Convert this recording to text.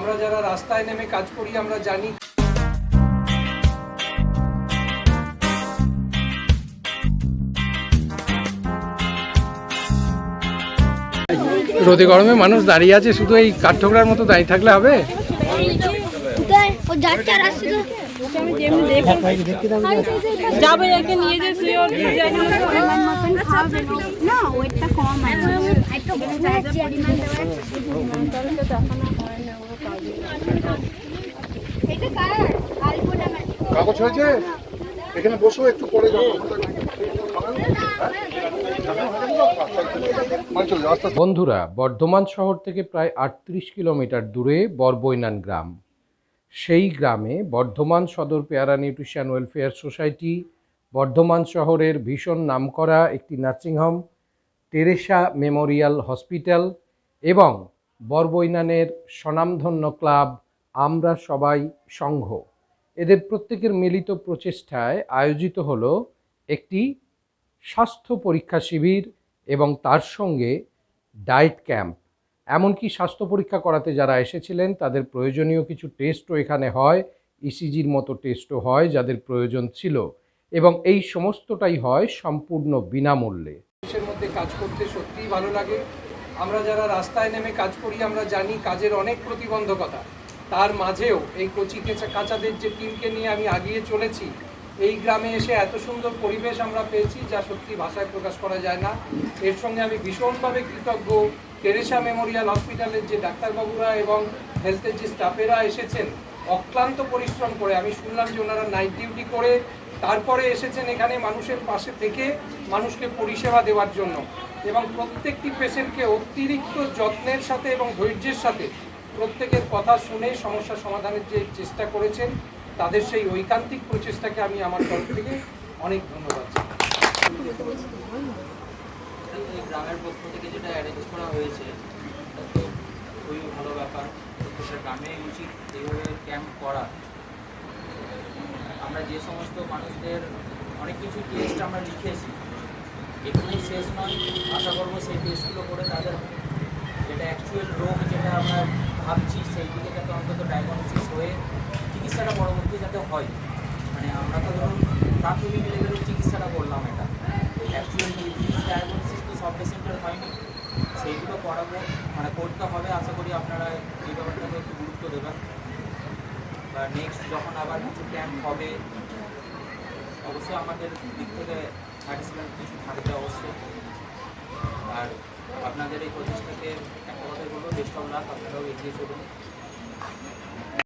আমরা যারা রাস্তায় নেমে কাজ করি আমরা জানি রোদে গরমে মানুষ দাঁড়িয়ে আছে, শুধু এই কাঠঠোকরার মতো দাঁড়িয়ে থাকলে হবে? যাবে একে নিয়ে যে তুই ওর না ওইটা কম আছে কাগজ হয়েছে, এখানে বসো একটু পরে যাবো। বন্ধুরা, বর্ধমান শহর থেকে প্রায় 38 কিলোমিটার দূরে বরবৈনান গ্রাম। সেই গ্রামে বর্ধমান সদর পেয়ারা নিউট্রিশন ওয়েলফেয়ার সোসাইটি, বর্ধমান শহরের ভীষণ নামকরা একটি নার্সিংহোম, টেরেসা মেমোরিয়াল হসপিটাল এবং বরবৈনানের স্বনামধন্য ক্লাব আমরা সবাই সংঘ, এদের প্রত্যেকের মিলিত প্রচেষ্টায় আয়োজিত হলো একটি স্বাস্থ্য পরীক্ষা শিবির এবং তার সঙ্গে ডায়েট ক্যাম্প। এমনকি স্বাস্থ্য পরীক্ষা করাতে যারা এসেছিলেন তাদের প্রয়োজনীয় কিছু টেস্টও এখানে হয়, ইসিজির মতো টেস্টও হয় যাদের প্রয়োজন ছিল, এবং এই সমস্তটাই হয় সম্পূর্ণ বিনামূল্যে। দেশের মধ্যে কাজ করতে সত্যিই ভালো লাগে। আমরা যারা রাস্তায় নেমে কাজ করি আমরা জানি কাজের অনেক প্রতিবন্ধকতা, তার মাঝেও এই কচি কাঁচাদের যে টিমকে নিয়ে আমি আগিয়ে চলেছি, এই গ্রামে এসে এত সুন্দর পরিবেশ আমরা পেয়েছি যা সত্যি ভাষায় প্রকাশ করা যায় না। এর সঙ্গে আমি ভীষণভাবে কৃতজ্ঞ টেরেসা মেমোরিয়াল হসপিটালের যে ডাক্তারবাবুরা এবং হেলথের যে স্টাফেরা এসেছেন অক্লান্ত পরিশ্রম করে। আমি শুনলাম যে ওনারা নাইট ডিউটি করে তারপরে এসেছেন এখানে মানুষের পাশে থেকে মানুষকে পরিষেবা দেওয়ার জন্য, এবং প্রত্যেকটি পেশেন্টকে অতিরিক্ত যত্নের সাথে এবং ধৈর্যের সাথে প্রত্যেকের কথা শুনে সমস্যা সমাধানের যে চেষ্টা করেছেন তাদের সেই ঐকান্তিক প্রচেষ্টাকে আমি আমার তরফ থেকে অনেক ধন্যবাদ জানাই। এই গ্রামের পক্ষ থেকে যেটা অ্যারেঞ্জ করা হয়েছে এটা তো খুবই ভালো ব্যাপার। প্রত্যেকটা গ্রামে উচিত এইভাবে ক্যাম্প করা। আমরা যে সমস্ত মানুষদের অনেক কিছু টেস্ট আমরা লিখেছি, এখানেই শেষ নয়, আশা করবো সেই টেস্টগুলো করে তাদের যেটা অ্যাকচুয়াল রোগ যেটা আমরা ভাবছি সেই দিকে যাতে অন্তত ডায়াগনোসিস হয়ে চিকিৎসাটা পরবর্তী যাতে হয়। মানে আমরা তো ধরুন প্রাথমিক লেভেলের চিকিৎসাটা করলাম, এটা অ্যাকচুয়াল ডায়াগনোসিস তো সব পেশেন্টের হয়নি, সেইগুলো করাবো, মানে করতে হবে। আশা করি আপনারা এই ব্যাপারটাকে একটু গুরুত্ব দেবেন, বা নেক্সট যখন আবার কিছু ক্যাম্প হবে অবশ্যই আমাদের দিক থেকে পার্টিসিপেন্ট কিছু থাকবে অবশ্যই। আর আপনাদের এই প্রচেষ্টাকে একটা কথাই বলবো, বেস্ট অফ লাক, আপনারাও এগিয়ে চলুন।